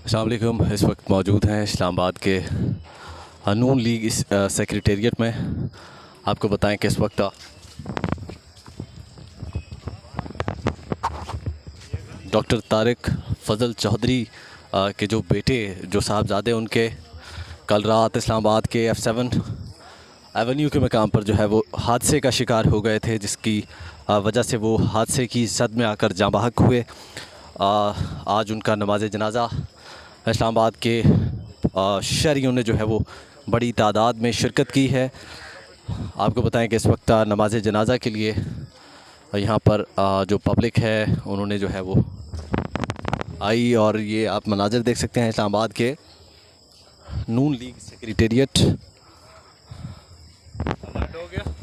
अस्सलाम वालेकुम। इस वक्त मौजूद हैं इस्लामाबाद के नून लीग इस सेक्रेटेरिएट में। आपको बताएं कि इस वक्त डॉक्टर तारिक फजल चौधरी के जो बेटे जो साहबजादे उनके कल रात इस्लामाबाद के F7 एवेन्यू के मकाम पर जो है वो हादसे का शिकार हो गए थे, जिसकी वजह से वो हादसे की जद में आकर जाँ बहक हुए। आज उनका नमाज जनाज़ा इस्लामाबाद के शहरियों ने जो है वो बड़ी तादाद में शिरकत की है। आपको बताएं कि इस वक्त नमाज जनाज़ा के लिए यहाँ पर जो पब्लिक है उन्होंने जो है वो आई, और ये आप मनाज़र देख सकते हैं इस्लामाबाद के नून लीग सेक्रेटेरिएट। हो गया।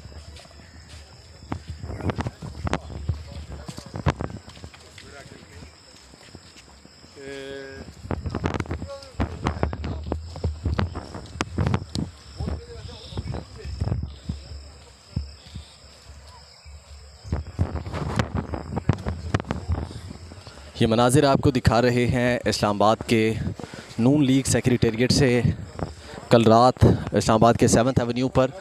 ये मनाजिर आपको दिखा रहे हैं इस्लामाबाद के नून लीग सेक्रेटेरिएट से कल रात इस्लामाबाद के 7th एवेन्यू पर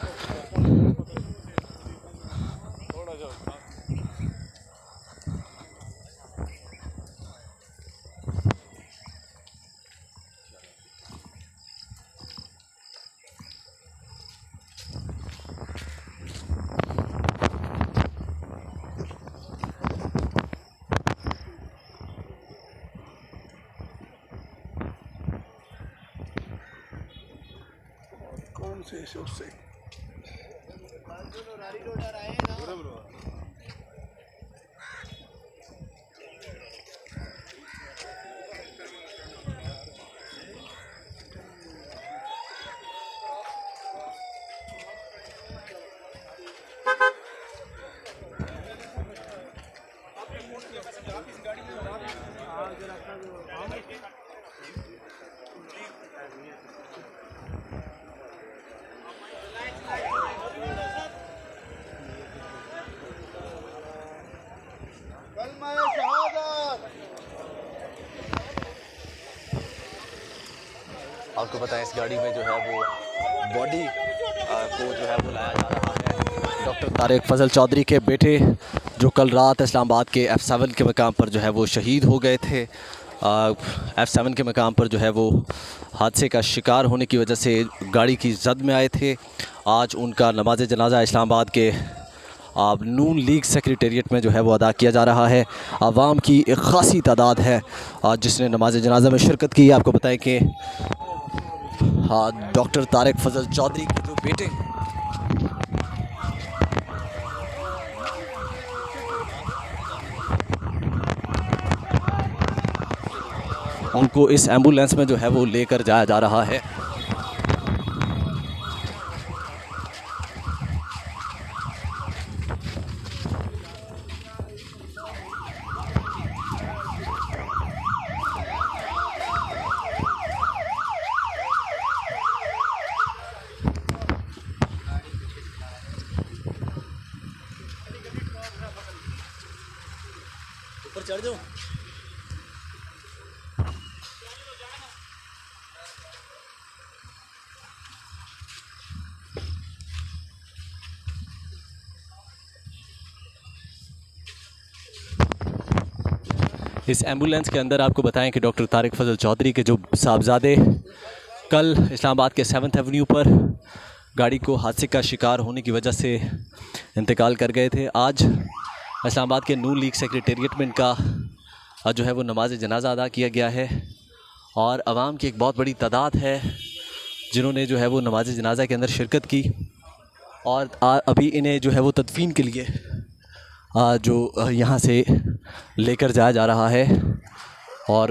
कौन से उससे आपको पता है इस गाड़ी में जो है वो बॉडी को जो है वो लाया जा रहा है डॉक्टर तारिक फजल चौधरी के बेटे, जो कल रात इस्लामाबाद के F7 के मकाम पर जो है वो शहीद हो गए थे। F7 के मकाम पर जो है वो हादसे का शिकार होने की वजह से गाड़ी की जद में आए थे। आज उनका नमाज जनाज़ा इस्लामाबाद के नून लीग सेक्रेटेरिएट में जो है वो अदा किया जा रहा है। आवाम की एक ख़ासी तादाद है जिसने नमाज जनाज़ा में शिरकत की। आपको बताएं कि डॉक्टर तारिक फजल चौधरी के जो बेटे उनको इस एम्बुलेंस में जो है वो लेकर जाया जा रहा है। ऊपर चढ़ जाओ। इस एम्बुलेंस के अंदर आपको बताएं कि डॉक्टर तारिक फजल चौधरी के जो साहबजादे कल इस्लामाबाद के 7th एवेन्यू पर गाड़ी को हादसे का शिकार होने की वजह से इंतकाल कर गए थे। आज इस्लामाबाद के नून लीग सेक्रेटेरिएट में इनका जो है वो नमाज जनाज़ा अदा किया गया है, और आवाम की एक बहुत बड़ी तादाद है जिन्होंने जो है वो नमाज जनाज़ा के अंदर शिरकत की। और अभी इन्हें जो है वो तदफीन के लिए जो यहाँ से लेकर जाया जा रहा है। और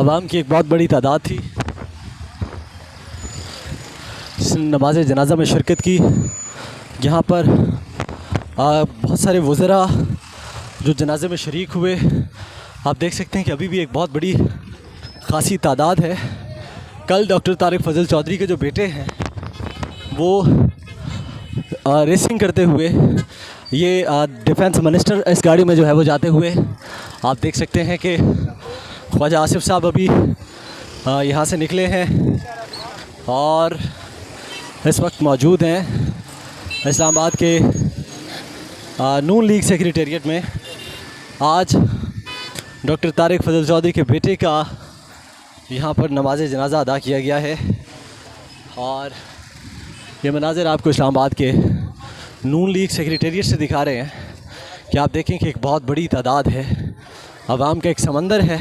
आवाम की एक बहुत बड़ी तादाद थी जिसने नमाज जनाजा में शिरकत की। यहाँ पर बहुत सारे वज़रा जो जनाजे में शरीक हुए, आप देख सकते हैं कि अभी भी एक बहुत बड़ी ख़ासी तादाद है। कल डॉक्टर तारिक फजल चौधरी के जो बेटे हैं वो रेसिंग करते हुए ये डिफेंस मिनिस्टर इस गाड़ी में जो है वो जाते हुए आप देख सकते हैं कि ख्वाजा आसिफ साहब अभी यहाँ से निकले हैं और इस वक्त मौजूद हैं इस्लामाबाद के नून लीग सेक्रेटेरिएट में। आज डॉक्टर तारिक फजल चौधरी के बेटे का यहाँ पर नमाज जनाजा अदा किया गया है और ये मनाज़िर आपको इस्लामाबाद के नून लीग सेक्रेटेरिएट से दिखा रहे हैं कि आप देखें कि एक बहुत बड़ी तादाद है, आवाम का एक समंदर है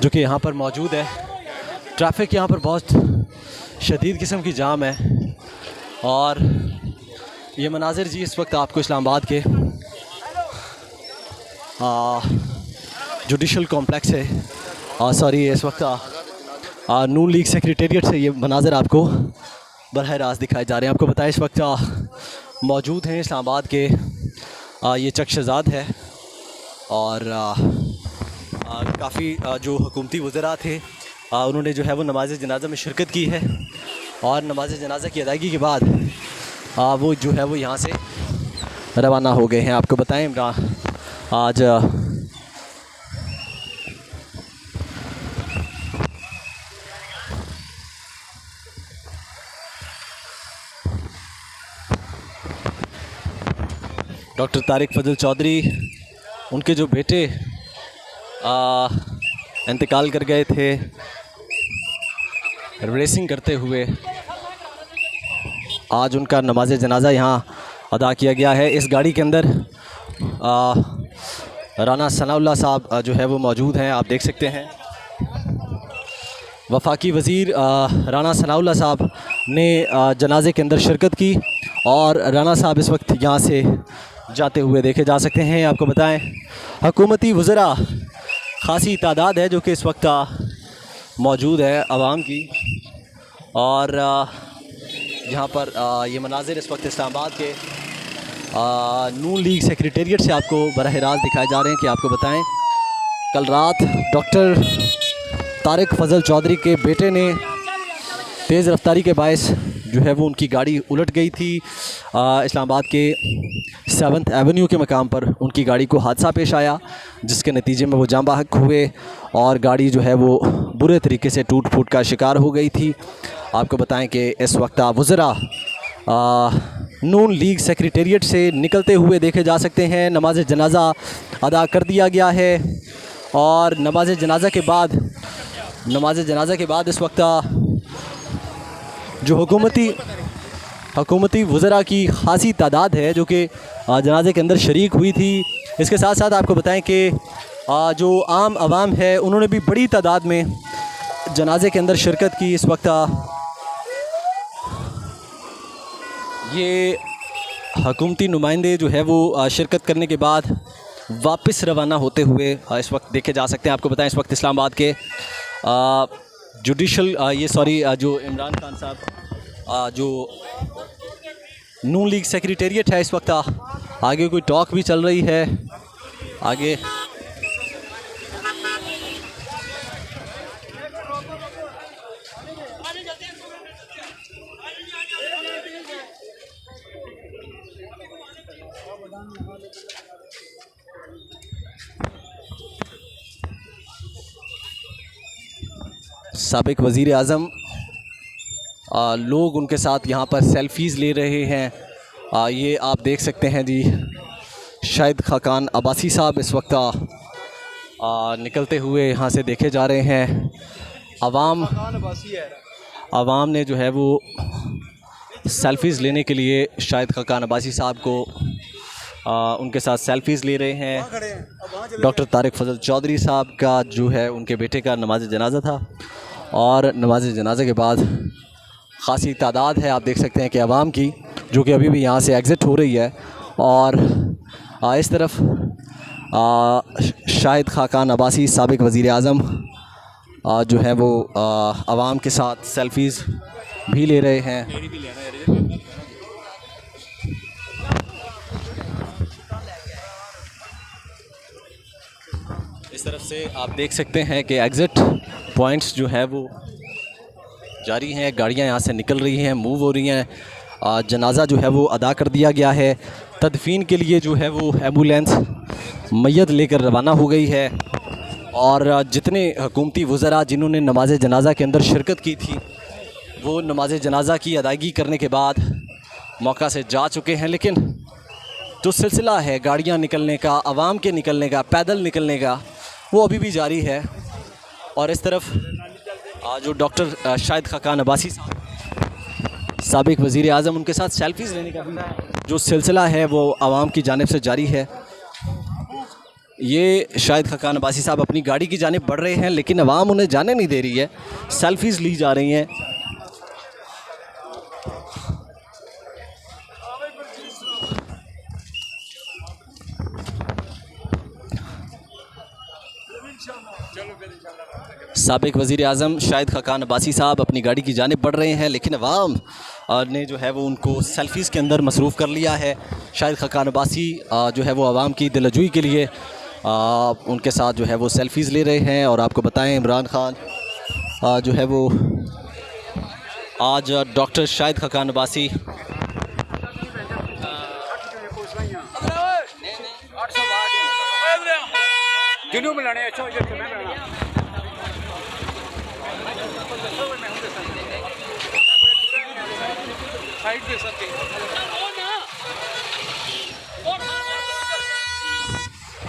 जो कि यहाँ पर मौजूद है। ट्रैफिक यहाँ पर बहुत शदीद किस्म की जाम है और ये मनाज़िर जी इस वक्त आपको इस्लामाबाद के जुडिशल कॉम्प्लेक्स है सॉरी इस वक्त नून लीग सेक्रेटेरिएट से ये मनाज़िर आपको बरह रास्त दिखाए जा रहे हैं। आपको बताएं इस वक्त मौजूद हैं इस्लामाबाद के ये चक शहज़ाद है और काफ़ी जो हुकूमती वज़रा थे उन्होंने जो है वो नमाज जनाजा में शिरकत की है और नमाज जनाजा की अदायगी के बाद वो जो है वो यहाँ से रवाना हो गए हैं। आपको बताएं आज डॉक्टर तारिक फजल चौधरी, उनके जो बेटे इंतकाल कर गए थे रेसिंग करते हुए, आज उनका नमाज जनाजा यहाँ अदा किया गया है। इस गाड़ी के अंदर राना सनाउल्लाह साहब जो है वो मौजूद हैं, आप देख सकते हैं। वफाकी वज़ीर राना सनाउल्लाह साहब ने जनाजे के अंदर शिरकत की और राना साहब इस वक्त यहाँ से जाते हुए देखे जा सकते हैं। आपको बताएं हुकूमती वज़रा ख़ासी तादाद है जो कि इस वक्त मौजूद है आवाम की और यहाँ पर ये मनाज़िर इस वक्त इस्लामाबाद के नून लीग सेक्रेटेरिएट से आपको बरह रास्त दिखाए जा रहे हैं कि आपको बताएं कल रात डॉक्टर तारिक फजल चौधरी के बेटे ने तेज़ रफ्तारी के बायस जो है वो उनकी गाड़ी उलट गई थी। इस्लामाबाद के 7th एवेन्यू के मकाम पर उनकी गाड़ी को हादसा पेश आया जिसके नतीजे में वो जाँ बहक हुए और गाड़ी जो है वो बुरे तरीके से टूट फूट का शिकार हो गई थी। आपको बताएं कि इस वक्त वज़रा नून लीग सेक्रेटेरिएट से निकलते हुए देखे जा सकते हैं। नमाज जनाजा अदा कर दिया गया है और नमाज जनाजा के बाद इस वक्त जो हुकूमती वज़रा की ख़ासी तादाद है जो कि जनाजे के अंदर शरीक हुई थी। इसके साथ साथ आपको बताएं कि जो आम आवाम है उन्होंने भी बड़ी तादाद में जनाजे के अंदर शिरकत की। इस वक्त ये हुकूमती नुमाइंदे जो है वो शिरकत करने के बाद वापस रवाना होते हुए इस वक्त देखे जा सकते हैं। आपको बताएं इस वक्त इस्लामाबाद के जुडिशल जो इमरान खान साहब जो नून लीग सेक्रेटेरिएट है, इस वक्त आगे कोई टॉक भी चल रही है। आगे साबिक वज़ीर आज़म लोग उनके साथ यहाँ पर सेल्फ़ीज़ ले रहे हैं। ये आप देख सकते हैं जी, शाहिद खाकान अब्बासी साहब इस वक्त निकलते हुए यहाँ से देखे जा रहे हैं। आवाम ने जो है वो सेल्फ़ीज़ लेने के लिए शाहिद खाकान अब्बासी साहब को उनके साथ सेल्फ़ीज़ ले रहे हैं। डॉक्टर तारिक फजल चौधरी साहब का जो है उनके बेटे का नमाज जनाजा था और नमाज जनाजे के बाद ख़ासी तादाद है, आप देख सकते हैं कि आवाम की जो कि अभी भी यहाँ से एग्ज़िट हो रही है और इस तरफ शाहिद खाकान अब्बासी साबिक वज़ीर आज़म जो है वो आवाम के साथ सेल्फीज़ भी ले रहे हैं। इस तरफ से आप देख सकते हैं कि एग्ज़िट पॉइंट्स जो है वो जारी हैं, गाड़ियां यहाँ से निकल रही हैं, मूव हो रही हैं। जनाजा जो है वो अदा कर दिया गया है। तदफीन के लिए जो है वो एम्बुलेंस मैयत लेकर रवाना हो गई है और जितने हुकूमती वज़रा जिन्होंने नमाज जनाजा के अंदर शिरकत की थी वो नमाज जनाजा की अदायगी करने के बाद मौका से जा चुके हैं, लेकिन जो सिलसिला है गाड़ियाँ निकलने का, आवाम के निकलने का, पैदल निकलने का, वो अभी भी जारी है। और इस तरफ जो डॉक्टर शाहिद खाकान अब्बासी साबिक वज़ीर आज़म, उनके साथ सेल्फीज़ लेने का भी जो सिलसिला है वो आवाम की जानिब से जारी है। ये शाहिद खाकान अब्बासी साहब अपनी गाड़ी की जानिब बढ़ रहे हैं, लेकिन आवाम उन्हें जाने नहीं दे रही है, सेल्फीज़ ली जा रही हैं। साबिक वज़ीर आज़म शाहिद खाकान अब्बासी साहब अपनी गाड़ी की जानिब बढ़ रहे हैं, लेकिन अवाम ने जो है वो उनको सेल्फीज़ के अंदर मसरूफ़ कर लिया है। शाहिद खाकान अब्बासी जो है वो आवाम की दिलजोई के लिए उनके साथ जो है वो सेल्फीज़ ले रहे हैं। और आपको बताएं इमरान खान जो है वो आज doctor Shahid Khaqan Abbasi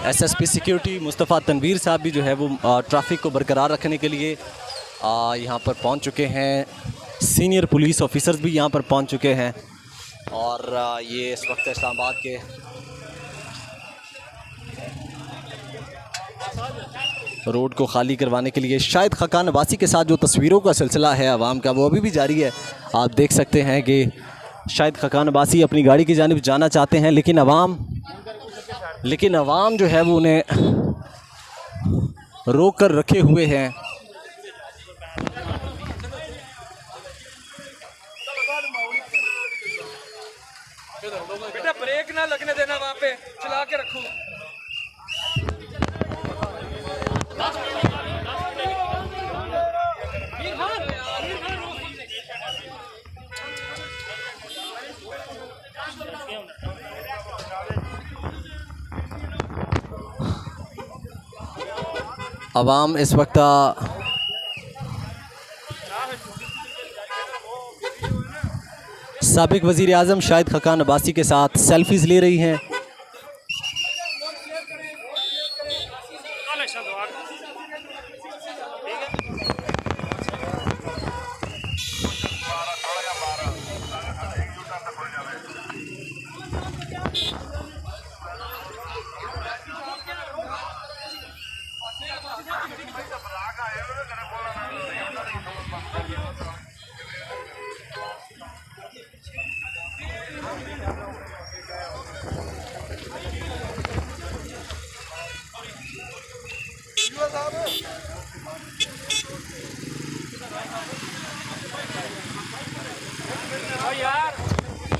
SSP security Mustafa Tanveer sahab भी जो है वो ट्रैफिक को बरकरार रखने के लिए यहाँ पर पहुँच चुके हैं। सीनियर पुलिस ऑफिसर्स भी यहाँ पर पहुँच चुके हैं और ये इस वक्त इस्लामाबाद के रोड को खाली करवाने के लिए शाहिद खाकान अब्बासी के साथ जो तस्वीरों का सिलसिला है आवाम का, वो अभी भी जारी है। आप देख सकते हैं कि शाहिद खाकान अब्बासी अपनी गाड़ी की जानिब जाना चाहते हैं, लेकिन अवाम जो है वो उन्हें रोक कर रखे हुए हैं। बेटा ब्रेक ना लगने देना, वहाँ पे चला के रखो। अवाम इस वक्त साबिक वज़ीर आज़म शाहिद खाकान अब्बासी के साथ सेल्फीज़ ले रही हैं।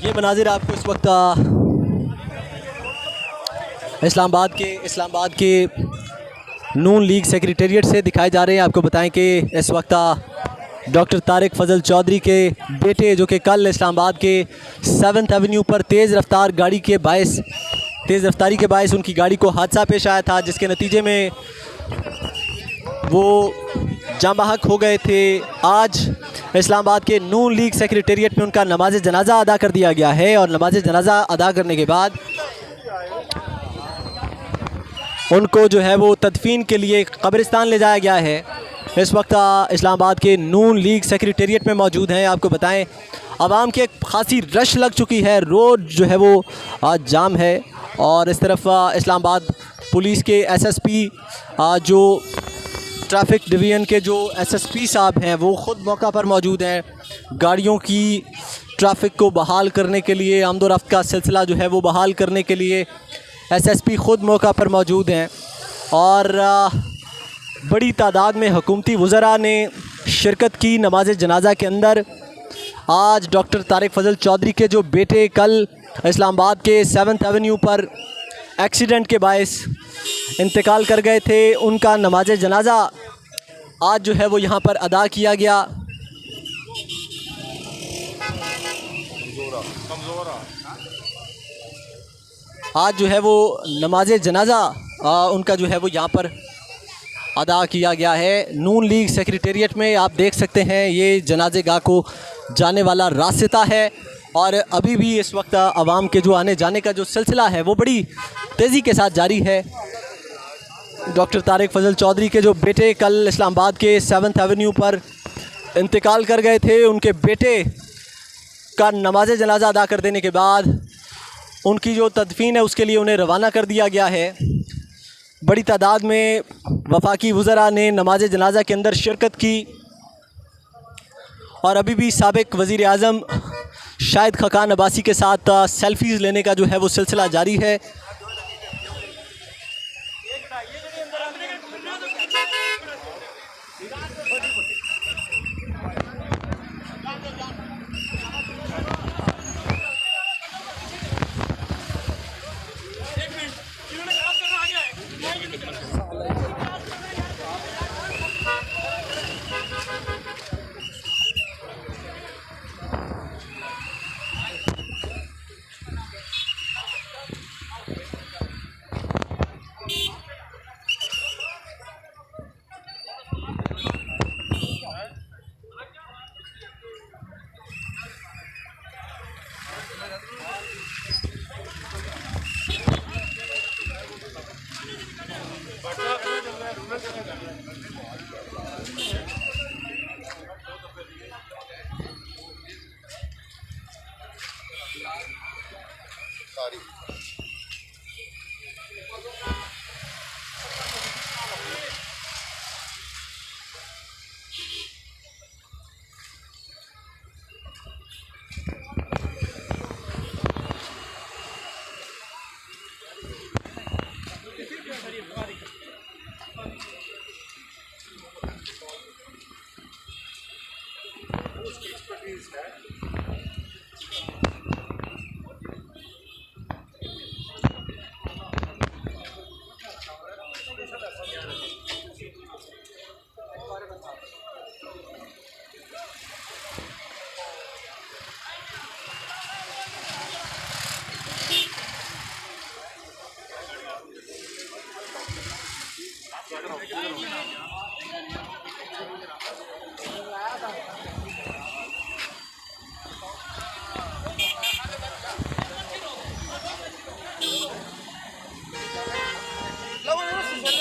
ये मनाजिर आपको इस वक्त इस्लामाबाद के नून लीग सेक्रेटेरिएट से दिखाए जा रहे हैं। आपको बताएं कि इस वक्त डॉक्टर तारिक फजल चौधरी के बेटे, जो कि कल इस्लामाबाद के 7th एवेन्यू पर तेज़ रफ्तारी के बायस उनकी गाड़ी को हादसा पेश आया था, जिसके नतीजे में वो जाँ बहक हो गए थे। आज इस्लामाबाद के नून लीग सेक्रेटेरिएट में उनका नमाज जनाजा अदा कर दिया गया है और नमाज जनाजा अदा करने के बाद उनको जो है वो तदफीन के लिए कब्रिस्तान ले जाया गया है। इस वक्त इस्लामाबाद के नून लीग सेक्रेटेरिएट में मौजूद हैं। आपको बताएं आवाम की एक खासी रश लग चुकी है, रोड जो है वो आज जाम है। और इस तरफ इस्लामाबाद पुलिस के SSP जो ट्रैफिक डिवीज़न के जो SSP साहब हैं वो ख़ुद मौका पर मौजूद हैं। गाड़ियों की ट्रैफिक को बहाल करने के लिए, आमदोरफ्त का सिलसिला जो है वो बहाल करने के लिए SSP ख़ुद मौका पर मौजूद हैं। और बड़ी तादाद में हुकूमती वज़रा ने शिरकत की नमाज जनाजा के अंदर। आज डॉक्टर तारिक फजल चौधरी के जो बेटे कल इस्लामाबाद के 7th एवेन्यू पर एक्सीडेंट के बायस इंतकाल कर गए थे, उनका नमाज जनाजा आज जो है वो यहाँ पर अदा किया गया। आज जो है वो नमाज जनाजा उनका जो है वो यहाँ पर अदा किया गया है। नून लीग सेक्रेटेरिएट में आप देख सकते हैं ये जनाजे गाह को जाने वाला रास्ता है और अभी भी इस वक्त आवाम के जो आने जाने का जो सिलसिला है वो बड़ी तेज़ी के साथ जारी है। डॉक्टर तारिक फजल चौधरी के जो बेटे कल इस्लामाबाद के 7th एवेन्यू पर इंतकाल कर गए थे, उनके बेटे का नमाज जनाजा अदा कर देने के बाद उनकी जो तदफीन है उसके लिए उन्हें रवाना कर दिया गया है। बड़ी तादाद में वफाकी वज़रा ने नमाज जनाजा के अंदर शिरकत की और अभी भी साबिक़ वज़ीर आज़म शाहिद खकान अब्बासी के साथ सेल्फ़ीज़ लेने का जो है वो सिलसिला जारी है। Sorry.